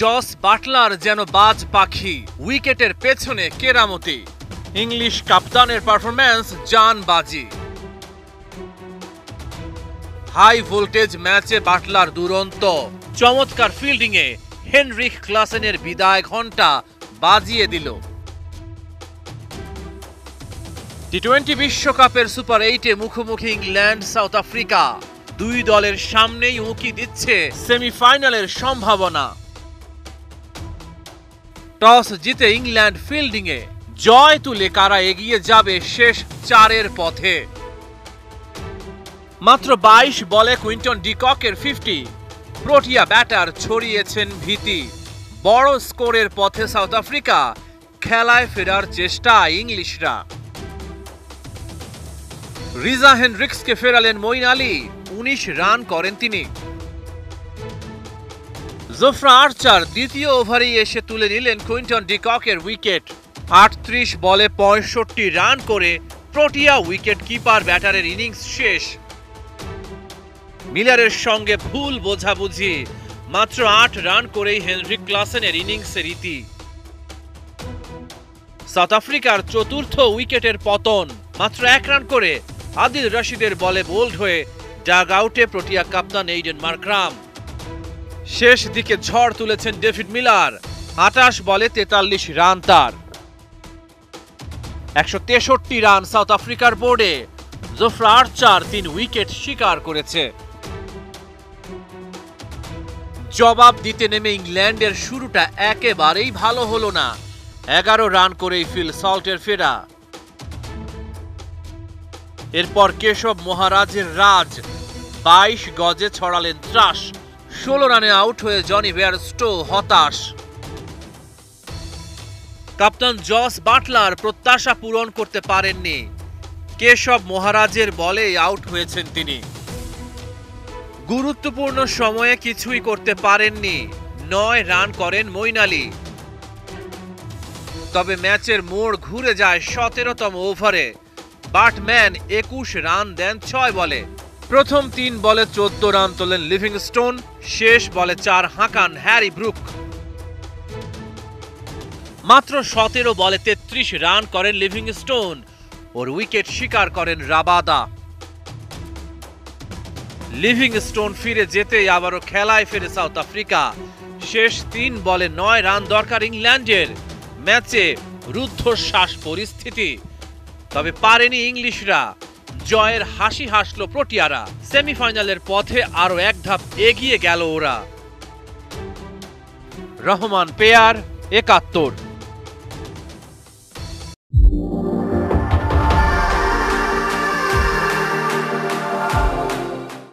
Jos Buttler যেন বাজ পাখি, উইকেটের পেছনে কেরামতি। ইংলিশ কাপ্তানের পারফরম্যান্স জানবাজি। হাই ভোল্টেজ ম্যাচে বাটলার দুরন্ত, চমৎকার ফিল্ডিংয়ে হেনরিক ক্লাসেনের বিদায় ঘণ্টা বাজিয়ে দিল। টি-20 বিশ্বকাপের সুপার 8-এ মুখোমুখি ইংল্যান্ড সাউথ আফ্রিকা। দুই দলের সামনেই উঁকি দিচ্ছে সেমিফাইনালের সম্ভাবনা। টস জিতে ইংল্যান্ড ফিল্ডিংয়ে, জয় তুলে কারা এগিয়ে যাবে শেষ 4-এর পথে। মাত্র 22 বলে কুইন্টন ডি ককের 50, প্রোটিয়া ব্যাটার ছড়িয়েছেন ভীতি। বড় স্কোরের পথে সাউথ আফ্রিকা, খেলায় ফেরার চেষ্টা ইংলিশরা। রিজা হেনরিক্সকে ফেরালেন মঈন আলী, 19 রান করেন তিনি। জোফরা আর্চার দ্বিতীয় ওভারেই এসে তুলে নিলেন কুইন্টন ডি ককের উইকেট। 38 বলে 65 রান করে প্রোটিয়া উইকেট কিপার ব্যাটারের ইনিংস শেষ। মিলারের সঙ্গে ভুল বোঝাবুঝি, মাত্র 8 রান করেই হেনরিক ক্লাসেনের ইনিংসের ইতি। সাউথ আফ্রিকার চতুর্থ উইকেটের পতন, মাত্র 1 রান করে আদিল রশিদের বলে বোল্ড হয়ে ডাগ আউটে প্রোটিয়া কাপ্তান এইডেন মার্ক্রাম। শেষ দিকে ঝড় তুলেছেন ডেভিড মিলার, 28 বলে 43 রান তার। 163 রান সাউথ আফ্রিকার বোর্ডে, জোফরা আর্চার 3 উইকেট শিকার করেছে। জবাব দিতে নেমে ইংল্যান্ডের শুরুটা একেবারেই ভালো হলো না, 11 রান করেই ফিল সল্টের ফেরা। এরপর কেশব মহারাজের রাজ, 22 গজে ছড়ালেন ত্রাস। 16 রানে আউট হয়ে জনি বেয়ারস্টো হতাশ। কাপ্তান জস বাটলার প্রত্যাশা পূরণ করতে পারেননি, কেশব মহারাজের বলে আউট হয়েছেন তিনি। গুরুত্বপূর্ণ সময়ে কিছুই করতে পারেননি, 9 রান করেন মঈন আলী। তবে ম্যাচের মোড় ঘুরে যায় 17তম ওভারে। বাটম্যান 21 রান দেন 6 বলে। প্রথম 3 বলে 14 রান তোলেন লিভিংস্টোন, শেষ বলে 4 হাঁকান হ্যারি ব্রুক। মাত্র 17 বলে 33 রান করেন লিভিংস্টোন, ওর উইকেট শিকার করেন রাবাদা। লিভিংস্টোন ফিরে যেতেই আবারও খেলায় ফেরে সাউথ আফ্রিকা। শেষ 3 বলে 9 রান দরকার ইংল্যান্ডের। ম্যাচে রুদ্ধশ্বাস পরিস্থিতি, তবে পারেনি ইংলিশরা। জয়ের হাসি হাসল প্রোটিয়ারা। সেমিফাইনালের পথে আরো এক ধাপ এগিয়ে গেল ওরা। রহমান পেয়ার, 71।